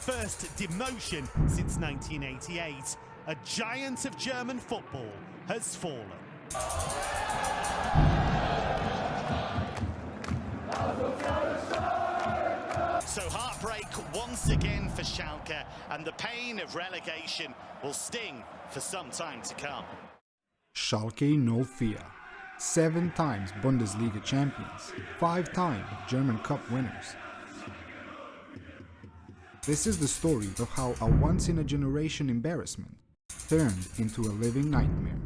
first demotion since 1988. A giant of German football has fallen. So heartbreak once again for Schalke, and the pain of relegation will sting for some time to come. Schalke 04, 7 times Bundesliga champions, 5-time German Cup winners. This is the story of how a once-in-a-generation embarrassment turned into a living nightmare.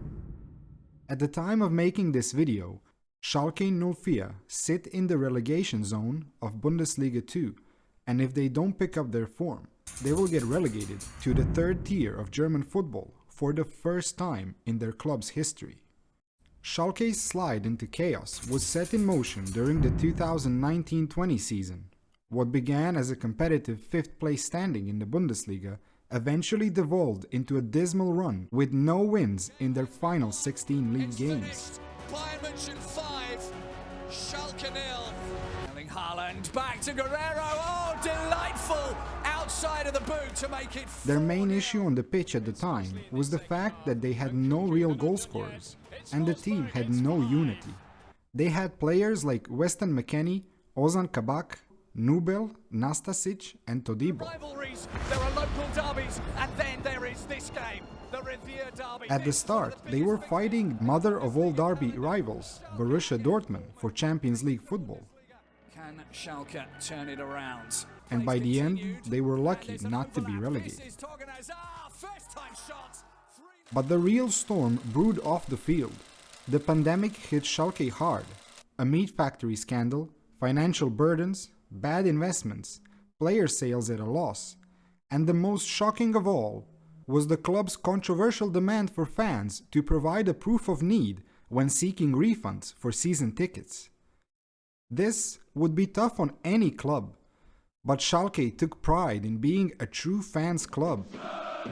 At the time of making this video, Schalke 04 sit in the relegation zone of Bundesliga 2, and if they don't pick up their form, they will get relegated to the 3rd tier of German football for the first time in their club's history. Schalke's slide into chaos was set in motion during the 2019-20 season. What began as a competitive 5th place standing in the Bundesliga eventually devolved into a dismal run with no wins in their final 16 league games. Bayern München 5, Schalke 0. Haaland back to Guerrero. Oh, delightful! Outside of the boot to make it. Their main issue on the pitch at the time was the fact that they had no real goal scorers, and the team had no unity. They had players like Weston McKennie, Ozan Kabak, Nubel, Nastasic, and Todibo. Rivalries, there are local derbies, and then there is this game, the Revier derby. At the start, they were fighting mother of all derby rivals, Borussia Dortmund, for Champions League football. Can Schalke turn it around? And by the end, they were lucky not to be relegated. But the real storm brewed off the field. The pandemic hit Schalke hard. A meat factory scandal, financial burdens, bad investments, player sales at a loss, and the most shocking of all was the club's controversial demand for fans to provide a proof of need when seeking refunds for season tickets. This would be tough on any club, but Schalke took pride in being a true fans club.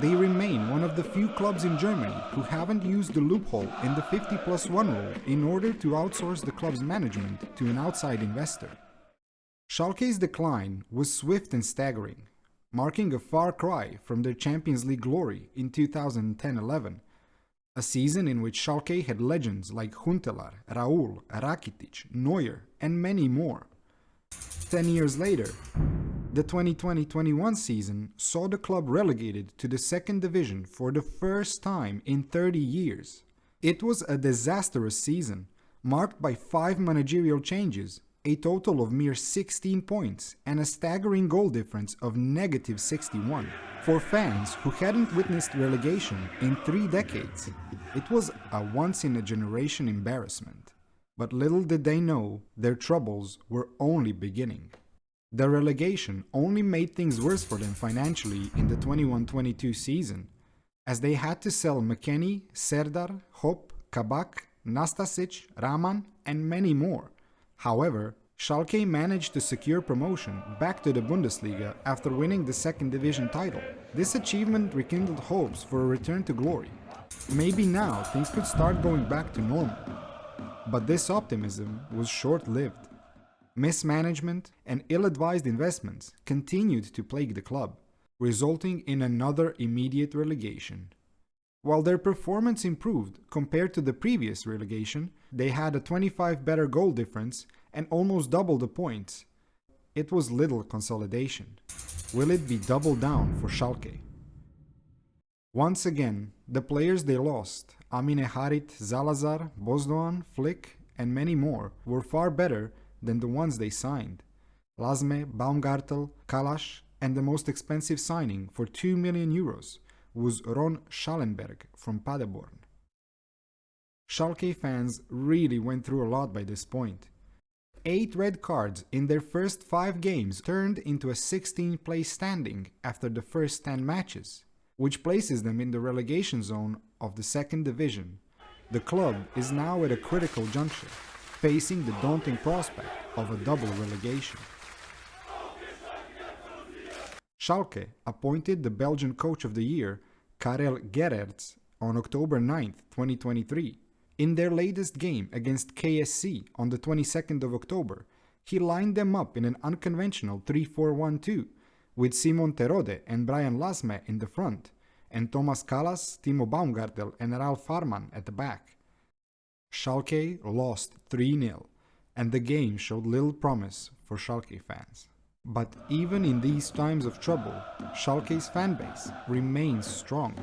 They remain one of the few clubs in Germany who haven't used the loophole in the 50+1 rule in order to outsource the club's management to an outside investor. Schalke's decline was swift and staggering, marking a far cry from their Champions League glory in 2010-11, a season in which Schalke had legends like Huntelaar, Raúl, Rakitic, Neuer, and many more. 10 years later, the 2020-21 season saw the club relegated to the 2nd division for the first time in 30 years. It was a disastrous season, marked by 5 managerial changes, a total of mere 16 points, and a staggering goal difference of -61. For fans who hadn't witnessed relegation in 3 decades, it was a once-in-a-generation embarrassment. But little did they know, their troubles were only beginning. The relegation only made things worse for them financially in the 21-22 season, as they had to sell McKennie, Serdar, Hop, Kabak, Nastasic, Rahman, and many more. However, Schalke managed to secure promotion back to the Bundesliga after winning the 2nd division title. This achievement rekindled hopes for a return to glory. Maybe now things could start going back to normal. But this optimism was short-lived. Mismanagement and ill-advised investments continued to plague the club, resulting in another immediate relegation. While their performance improved compared to the previous relegation, they had a 25 better goal difference and almost double the points. It was little consolidation. Will it be double down for Schalke? Once again, the players they lost, Amine Harit, Zalazar, Bozdoğan, Flick, and many more, were far better than the ones they signed. Lasme, Baumgartel, Kalash, and the most expensive signing for 2 million euros was Ron Schallenberg from Paderborn. Schalke fans really went through a lot by this point. 8 red cards in their first 5 games turned into a 16th place standing after the first 10 matches, which places them in the relegation zone of the 2nd division. The club is now at a critical juncture, facing the daunting prospect of a double relegation. Schalke appointed the Belgian Coach of the Year, Karel Geraerts, on October 9, 2023. In their latest game against KSC on the 22nd of October, he lined them up in an unconventional 3-4-1-2, with Simon Terode and Brian Lasme in the front, and Thomas Kallas, Timo Baumgartel and Ralf Farman at the back. Schalke lost 3-0, and the game showed little promise for Schalke fans. But even in these times of trouble, Schalke's fanbase remains strong.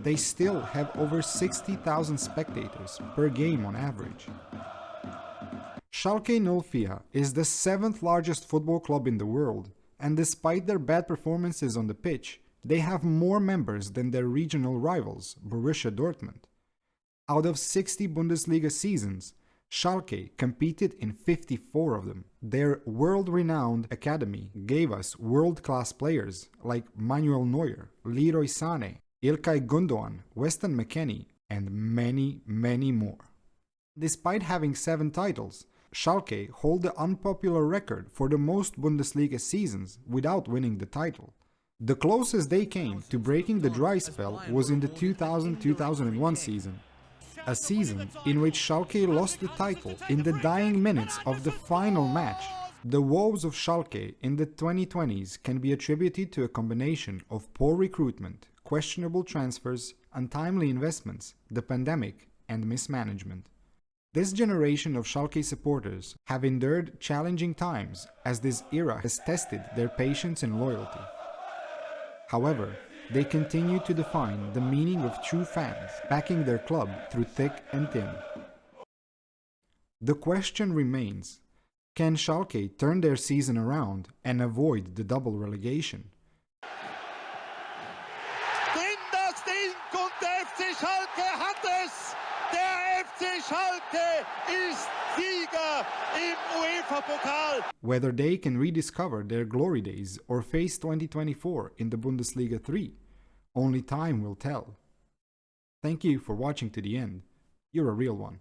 They still have over 60,000 spectators per game on average. Schalke 04 is the 7th largest football club in the world, and despite their bad performances on the pitch, they have more members than their regional rivals, Borussia Dortmund. Out of 60 Bundesliga seasons, Schalke competed in 54 of them. Their world-renowned academy gave us world-class players like Manuel Neuer, Leroy Sané, Ilkay Gundogan, Weston McKennie, and many, many more. Despite having 7 titles, Schalke hold the unpopular record for the most Bundesliga seasons without winning the title. The closest they came to breaking the dry spell was in the 2000-2001 season, a season in which Schalke lost the title in the dying minutes of the final match. The woes of Schalke in the 2020s can be attributed to a combination of poor recruitment, questionable transfers, untimely investments, the pandemic, and mismanagement. This generation of Schalke supporters have endured challenging times as this era has tested their patience and loyalty. However, they continue to define the meaning of true fans, backing their club through thick and thin. The question remains, can Schalke turn their season around and avoid the double relegation? Das Ding und der FC Schalke hat es! Der FC Schalke ist Sieger im UEFA-Pokal! Whether they can rediscover their glory days or face 2024 in the Bundesliga 3, only time will tell. Thank you for watching to the end. You're a real one.